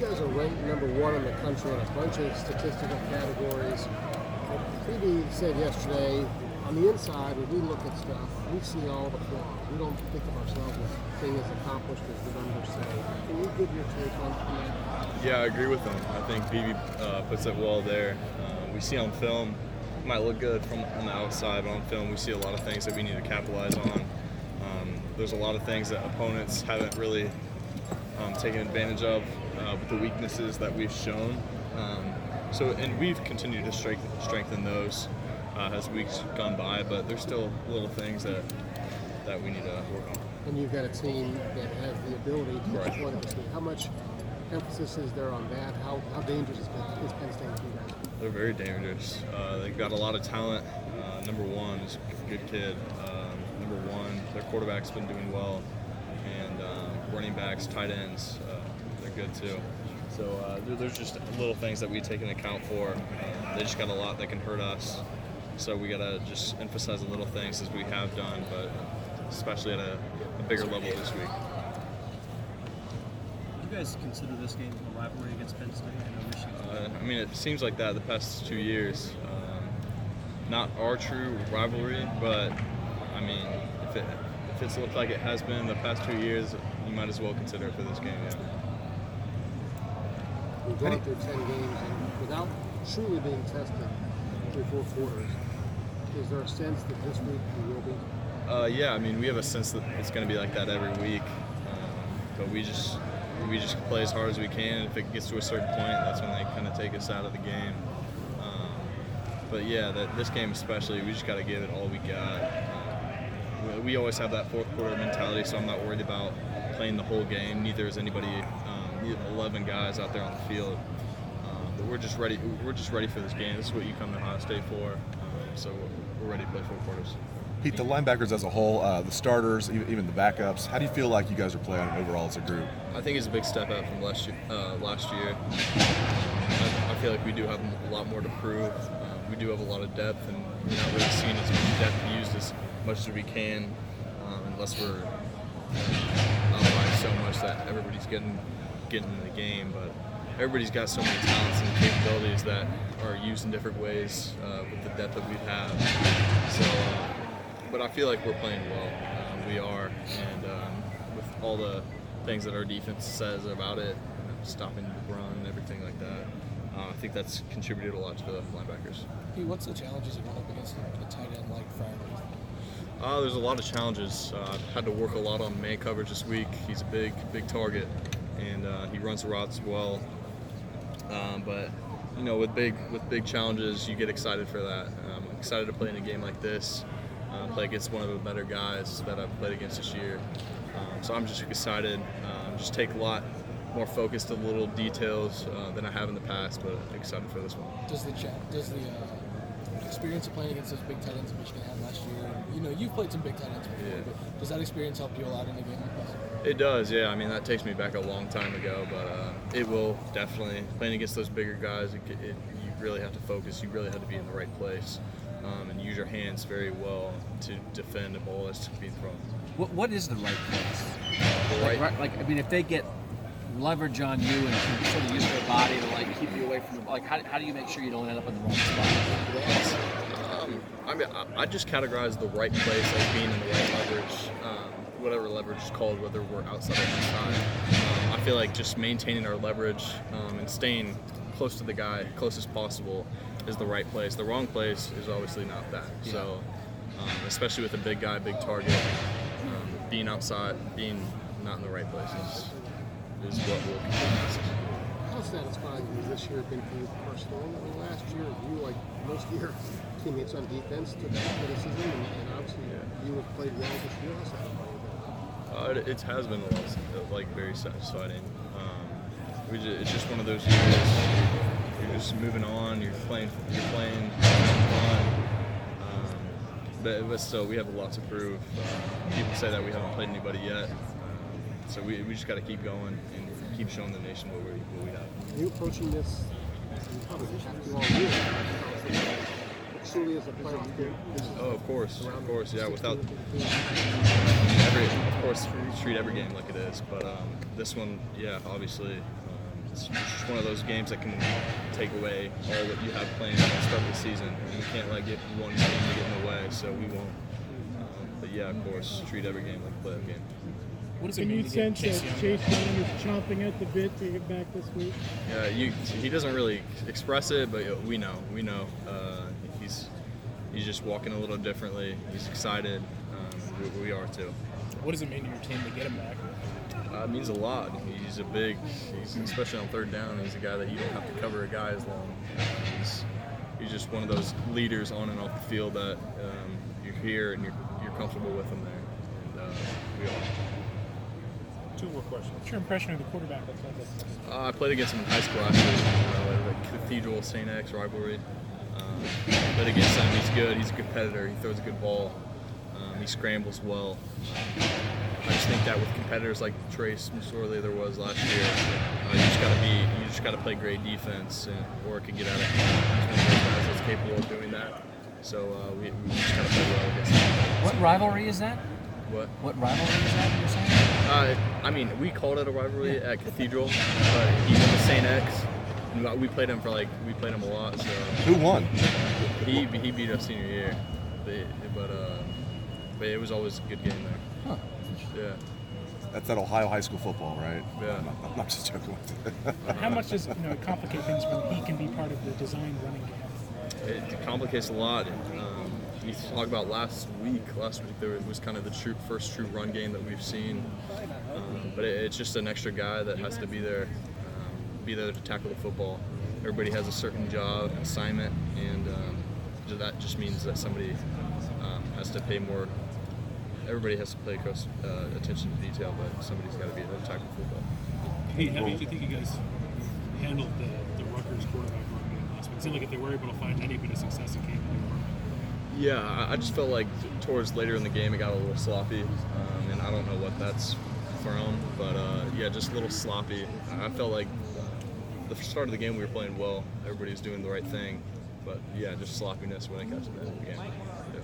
guys are ranked number 1 in the country in a bunch of statistical categories. Phoebe said yesterday, on the inside, when we look at stuff, we see all the flaws. We don't think of ourselves as being as accomplished as the numbers say. Can you give your take on that? Yeah, I agree with him. I think BB puts it well there. We see on film, it might look good from on the outside, but on film we see a lot of things that we need to capitalize on. There's a lot of things that opponents haven't really taken advantage of with the weaknesses that we've shown. And we've continued to strengthen those as weeks gone by, but there's still little things that we need to work on. And you've got a team that has the ability to Right. perform this game. How much emphasis is there on that? How dangerous is Penn State to you guys? They're very dangerous. They've got a lot of talent. Number one is a good kid. Number one, their quarterback's been doing well, and running backs, tight ends, they're good too. So there's just little things that we take into account for. They just got a lot that can hurt us. So we gotta just emphasize the little things as we have done, but especially at a bigger level this week. Do you guys consider this game a rivalry against Penn State? I mean, it seems like that the past 2 years. Not our true rivalry, but I mean, if it's looked like it has been the past 2 years, you might as well consider it for this game. Yeah. We've gone through 10 games and without truly being tested through 4 quarters. Is there a sense that this week you will be? Yeah, I mean, we have a sense that it's going to be like that every week, but we just play as hard as we can. And if it gets to a certain point, that's when they kind of take us out of the game. But yeah, this game especially, we just got to give it all we got. We always have that fourth quarter mentality, so I'm not worried about playing the whole game. Neither is anybody. 11 guys out there on the field. But we're just ready. We're just ready for this game. This is what you come to Ohio State for. So we're ready to play 4 quarters. Pete, the linebackers as a whole, the starters, even the backups, how do you feel like you guys are playing overall as a group? I think it's a big step up from last year. I feel like we do have a lot more to prove. We do have a lot of depth, and we're not really seeing as much depth used as much as we can, unless we're outlined so much that everybody's getting in the game. But everybody's got so many talents and capabilities that are used in different ways with the depth that we have. So, but I feel like we're playing well. We are, and with all the things that our defense says about it, stopping the run and everything like that, I think that's contributed a lot to the linebackers. Hey, what's the challenges of going up against a tight end like Werner? There's a lot of challenges. I've had to work a lot on man coverage this week. He's a big target, and he runs the routes well. But you know, with big challenges, you get excited for that. I'm excited to play in a game like this, play against one of the better guys that I've played against this year. So I'm just excited. Just take a lot more focus to little details than I have in the past, but excited for this one. Does the experience of playing against those big tight ends that Michigan had last year, you know, you've played some big tight ends before, but does that experience help you a lot in a game like this? It does, yeah. I mean, that takes me back a long time ago, but it will definitely. Playing against those bigger guys, you really have to focus. You really have to be in the right place and use your hands very well to defend a ball that's being thrown. What is the right place? The I mean, if they get leverage on you and can sort of use their body to keep you away from the how do you make sure you don't end up in the wrong spot? I mean, I just categorize the right place as being in the right leverage, whatever leverage is called, whether we're outside or inside. I feel like just maintaining our leverage and staying close to the guy, close as possible, is the right place. The wrong place is obviously not that. Yeah. So, especially with a big guy, big target, being outside, being not in the right places is what will continue. How satisfying has this year been for you personally? I mean, last year, you, like most of your teammates on defense, took that criticism, and obviously you have played well this year. How satisfying is that? It has been a lot, very satisfying. It's just one of those years. You're just moving on. You're playing fun. But still, we have a lot to prove. People say that we haven't played anybody yet. So we just got to keep going and keep showing the nation what we have. Are you approaching this? You probably have to all year. Truly as a player, of course, yeah. Without treat every game like it is, but this one, yeah, obviously, it's just one of those games that can take away all that you have planned at the start of the season. And we can't let one game to get in the way, so we won't. But yeah, of course, treat every game like a playoff game. What does it Can mean you to sense get that Chase Young? Chase Young is chomping at the bit to get back this week? Yeah, he doesn't really express it, but we know. He's just walking a little differently. He's excited. We are too. What does it mean to your team to get him back? It means a lot. He's especially on third down. He's a guy that you don't have to cover a guy as long. He's just one of those leaders on and off the field that you're here and you're comfortable with him there. And we are. Two more questions. What's your impression of the quarterback? I played against him in high school last year, the Cathedral St. X rivalry. Played against him. He's good. He's a competitor. He throws a good ball. He scrambles well. I just think that with competitors like Trace McSorley there was last year, you just gotta play great defense, or it could get out of hand. He's one of those guys that's capable of doing that. So we just gotta play well against him. What rivalry is that? What rivalry is that you're saying? I mean, we called it a rivalry at Cathedral, but he went to St. X. And we played him a lot. So Who won? he beat us senior year, but it was always a good game there. Huh. Yeah. That's that Ohio high school football, right? Yeah. I'm just joking with you. How much does it complicate things when he can be part of the designed running game? It complicates a lot. You talk about last week there was kind of the first true run game that we've seen, but it's just an extra guy that has to be there to tackle the football. Everybody has a certain job, assignment, and that just means that somebody has to pay more. Everybody has to pay close attention to detail, but somebody's got to be able to tackle football. Hey, how did you think you guys handled the Rutgers quarterback run game last week? It seemed like if they were able to find any bit of success, it came in the run. Yeah, I just felt like towards later in the game it got a little sloppy, and I don't know what that's from, but yeah, just a little sloppy. I felt like the start of the game we were playing well, everybody was doing the right thing, but yeah, just sloppiness when it got to the end of the game. Yeah.